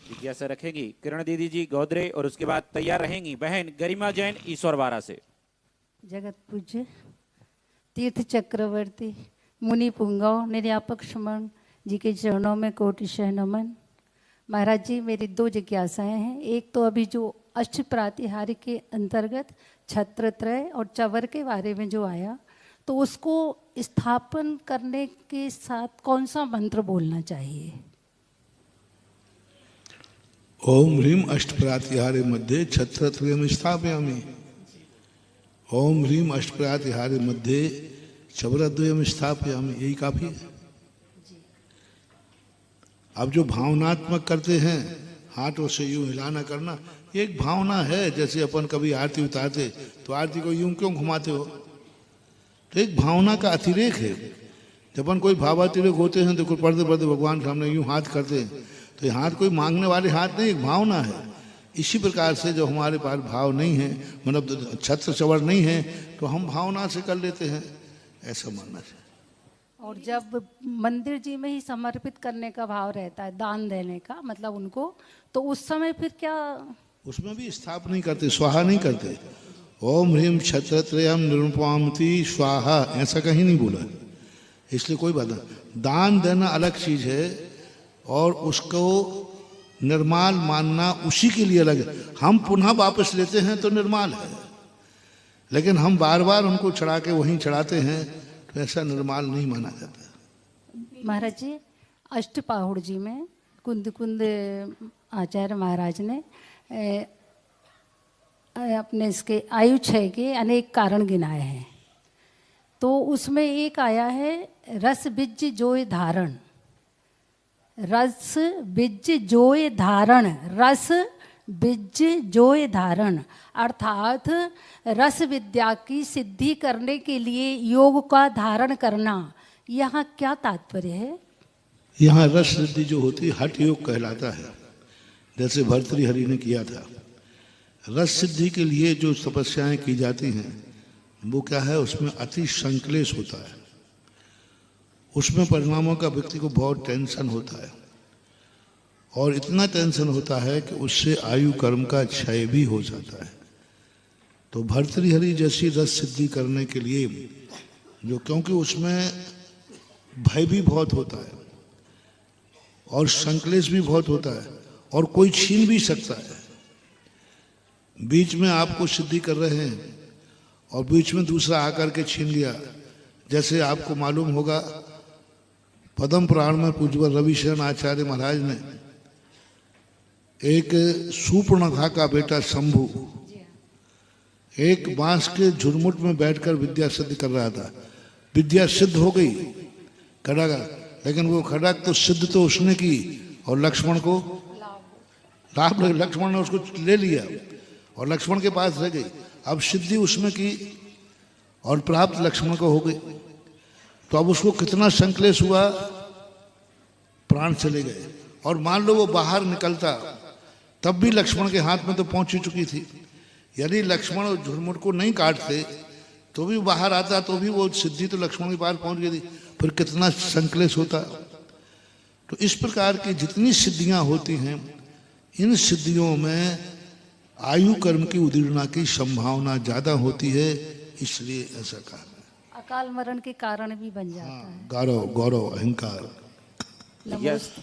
जिज्ञासा रखेंगी किरण दीदी जी गोदरे, और उसके बाद तैयार रहेंगी बहन गरिमा जैन ईश्वरवारा से। जगत पूज्य तीर्थ चक्रवर्ती मुनि पुंगव निर्यापक श्रमण जी के चरणों में कोटिशः नमन। महाराज जी, मेरी दो जिज्ञासाएं हैं। एक तो अभी जो अष्ट प्रातिहार्य के अंतर्गत छत्रत्रय और चवर के बारे में जो आया, तो उसको स्थापन करने के साथ कौन सा मंत्र बोलना चाहिए? ओम ह्रीम अष्टप्रातिहारे मध्ये छत्रत्रयम स्थापयामि। ओम ह्रीम अष्टप्रातिहारे मध्ये चवरद्वयम स्थापयामि, यही काफी है। अब जो भावनात्मक करते हैं, हाथों से यूं हिलाना करना, ये एक भावना है। जैसे अपन कभी आरती उतारते तो आरती को यूं क्यों घुमाते हो, तो एक भावना का अतिरेक है। जब अपन कोई भावातिरेक होते हैं तो कोई पढ़ते पढ़ते भगवान के सामने यूं हाथ करते हैं, तो ये हाथ कोई मांगने वाले हाथ नहीं, एक भावना है। इसी प्रकार से जो हमारे पास भाव नहीं है, मतलब छत्र चवर नहीं है, तो हम भावना से कर लेते हैं, ऐसा मानना चाहिए। और जब मंदिर जी में ही समर्पित करने का भाव रहता है, दान देने का मतलब उनको, तो उस समय फिर क्या? उसमें भी स्थाप नहीं करते, स्वाहा नहीं करते। ओम ह्रीम छत्रत्रयम निरूपमामति स्वाहा, ऐसा कहीं नहीं बोला, इसलिए कोई बात नहीं। दान देना अलग चीज है और उसको निर्माल मानना उसी के लिए अलग है। हम पुनः वापस लेते हैं तो निर्माल है, लेकिन हम बार बार उनको चढ़ा के वहीं चढ़ाते हैं तो ऐसा निर्माल नहीं माना जाता। महाराज जी, अष्टपाहुड़ जी में कुंद कुंद आचार्य महाराज ने अपने इसके आयु क्षय के अनेक कारण गिनाए हैं। तो उसमें एक आया है रस बिज जोय धारण। रस बिज जोय धारण, रस बिज जोय धारण अर्थात रस विद्या की सिद्धि करने के लिए योग का धारण करना। यहाँ क्या तात्पर्य है? यहाँ रस सिद्धि जो होती है हठ योग कहलाता है, जैसे भर्तृहरि ने किया था। रस सिद्धि के लिए जो तपस्याएं की जाती हैं वो क्या है, उसमें अति संक्लेश होता है। उसमें परिणामों का व्यक्ति को बहुत टेंशन होता है, और इतना टेंशन होता है कि उससे आयु कर्म का क्षय भी हो जाता है। तो भर्तृहरि जैसी रस सिद्धि करने के लिए जो, क्योंकि उसमें भय भी बहुत होता है और संक्लेश भी बहुत होता है, और कोई छीन भी सकता है। बीच में आपको सिद्धि कर रहे हैं और बीच में दूसरा आकर के छीन लिया। जैसे आपको मालूम होगा, पद्म पुराण में पूज्य रविशरण आचार्य महाराज ने एक सूर्पणखा का बेटा शंभु एक बांस के झुरमुट में बैठकर विद्या सिद्ध कर रहा था। विद्या सिद्ध हो गई खड़ग, लेकिन वो खड़ग तो सिद्ध तो उसने की और लक्ष्मण को लाभ, लक्ष्मण ने उसको ले लिया और लक्ष्मण के पास रह गई। अब सिद्धि उसमें की और प्राप्त लक्ष्मण को हो गई, तो अब उसको कितना संक्लेश हुआ, प्राण चले गए। और मान लो वो बाहर निकलता तब भी लक्ष्मण के हाथ में तो पहुंच ही चुकी थी। यदि लक्ष्मण और झुरमुट को नहीं काटते तो भी बाहर आता, तो भी वो सिद्धि तो लक्ष्मण के पास पहुंच गई थी, फिर कितना संक्लेश होता। तो इस प्रकार की जितनी सिद्धियां होती हैं, इन सिद्धियों में आयु कर्म की उदीर्णा की संभावना ज्यादा होती है, इसलिए ऐसा कहा। अकाल मरण के कारण भी बन जाता है। गौरव गौरव अहंकार। नमोस्तु।